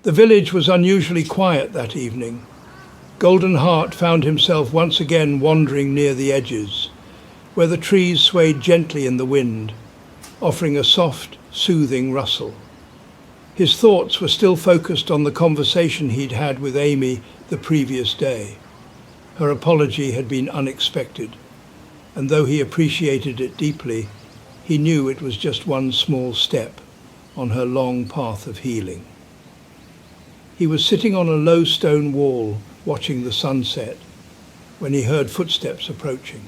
The village was unusually quiet that evening. Golden Heart found himself once again wandering near the edges, where the trees swayed gently in the wind, offering a soft, soothing rustle. His thoughts were still focused on the conversation he'd had with Amy the previous day. Her apology had been unexpected, and though he appreciated it deeply, he knew it was just one small step on her long path of healing. He was sitting on a low stone wall watching the sunset when he heard footsteps approaching.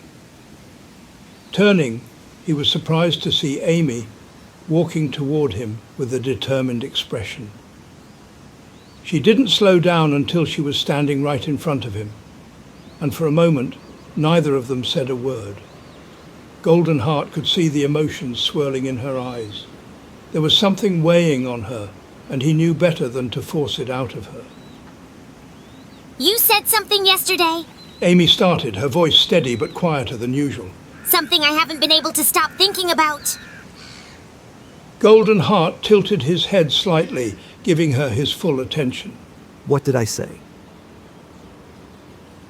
Turning, he was surprised to see Amy walking toward him with a determined expression. She didn't slow down until she was standing right in front of him, and for a moment neither of them said a word. Golden Heart could see the emotions swirling in her eyes. There was something weighing on her, and he knew better than to force it out of her. You said something yesterday? Amy started, her voice steady but quieter than usual. Something I haven't been able to stop thinking about. Golden Heart tilted his head slightly, giving her his full attention. What did I say?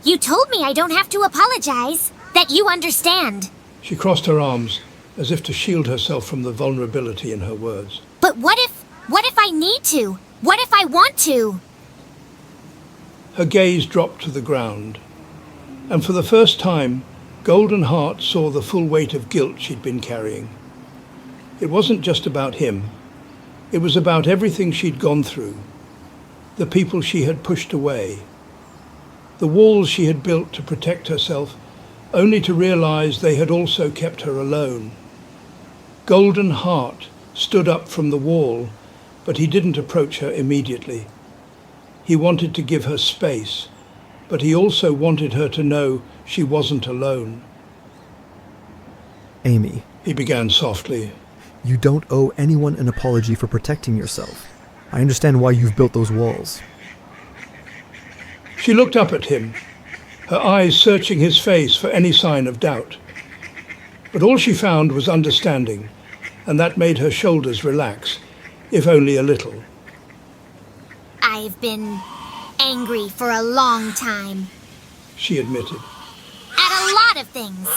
You told me I don't have to apologize, that you understand. She crossed her arms, as if to shield herself from the vulnerability in her words. But what if I need to? What if I want to? Her gaze dropped to the ground, and for the first time, Golden Heart saw the full weight of guilt she'd been carrying. It wasn't just about him. It was about everything she'd gone through, the people she had pushed away, the walls she had built to protect herself, only to realize they had also kept her alone. Golden Heart stood up from the wall, but he didn't approach her immediately. He wanted to give her space, but he also wanted her to know she wasn't alone. Amy, He began softly. you don't owe anyone an apology for protecting yourself. I understand why you've built those walls. She looked up at him, her eyes searching his face for any sign of doubt. But all she found was understanding, and that made her shoulders relax, if only a little. I've been angry for a long time. She admitted. At a lot of things.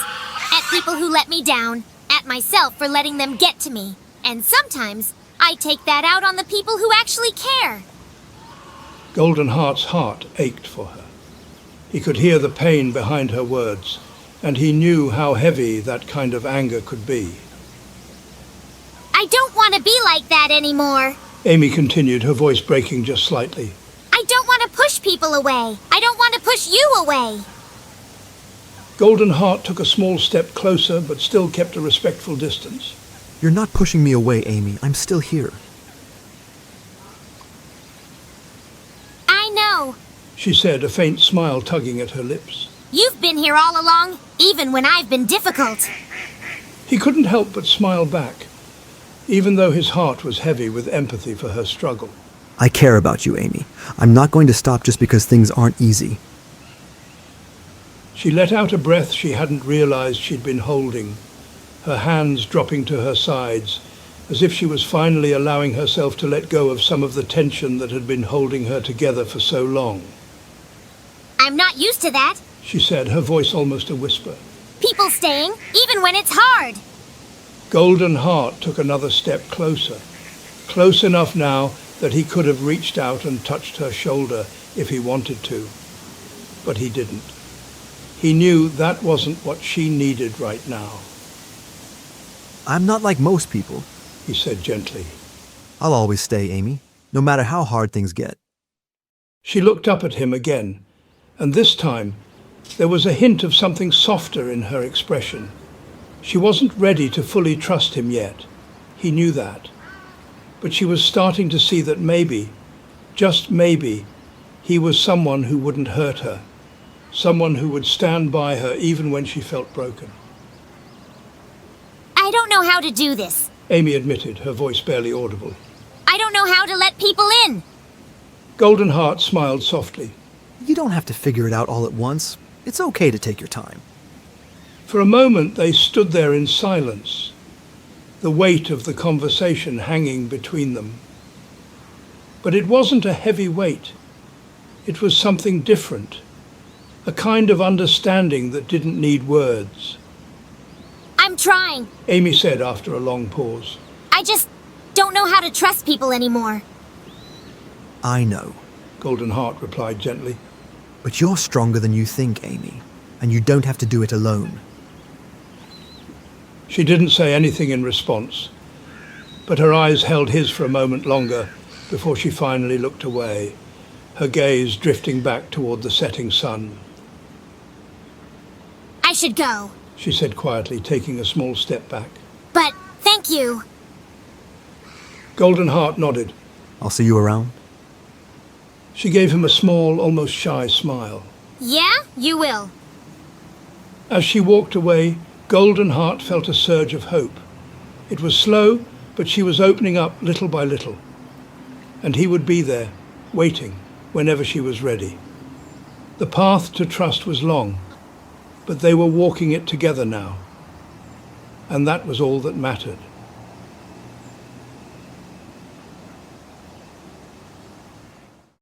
At people who let me down, at myself for letting them get to me. And sometimes I take that out on the people who actually care. Golden Heart's heart ached for her. He could hear the pain behind her words, and he knew how heavy that kind of anger could be. I don't want to be like that anymore. Amy continued, her voice breaking just slightly. I don't want to push people away. I don't want to push you away. Golden Heart took a small step closer, but still kept a respectful distance. You're not pushing me away, Amy. I'm still here. I know. She said, a faint smile tugging at her lips. You've been here all along, even when I've been difficult. He couldn't help but smile back, even though his heart was heavy with empathy for her struggle. I care about you, Amy. I'm not going to stop just because things aren't easy. She let out a breath she hadn't realized she'd been holding, her hands dropping to her sides, as if she was finally allowing herself to let go of some of the tension that had been holding her together for so long. I'm not used to that. She said, her voice almost a whisper. People staying, even when it's hard. Golden Heart took another step closer, close enough now that he could have reached out and touched her shoulder if he wanted to, but he didn't. He knew that wasn't what she needed right now. I'm not like most people, He said gently. I'll always stay, Amy, no matter how hard things get. She looked up at him again, and this time there was a hint of something softer in her expression. She wasn't ready to fully trust him yet. He knew that. But she was starting to see that maybe, just maybe, he was someone who wouldn't hurt her, someone who would stand by her even when she felt broken. I don't know how to do this. Amy admitted, her voice barely audible. I don't know how to let people in. Golden Heart smiled softly. You don't have to figure it out all at once. It's okay to take your time. For a moment they stood there in silence, the weight of the conversation hanging between them. But it wasn't a heavy weight. It was something different, a kind of understanding that didn't need words. I'm trying. Amy said after a long pause. I just don't know how to trust people anymore. I know. Golden Heart replied gently. But you're stronger than you think, Amy. And you don't have to do it alone. She didn't say anything in response, but her eyes held his for a moment longer before she finally looked away, her gaze drifting back toward the setting sun. I should go. She said quietly, taking a small step back. But thank you. Golden Heart nodded. I'll see you around. She gave him a small, almost shy smile. Yeah, you will. As she walked away, Golden Heart felt a surge of hope. It was slow, but she was opening up little by little. And he would be there, waiting, whenever she was ready. The path to trust was long, but they were walking it together now. And that was all that mattered.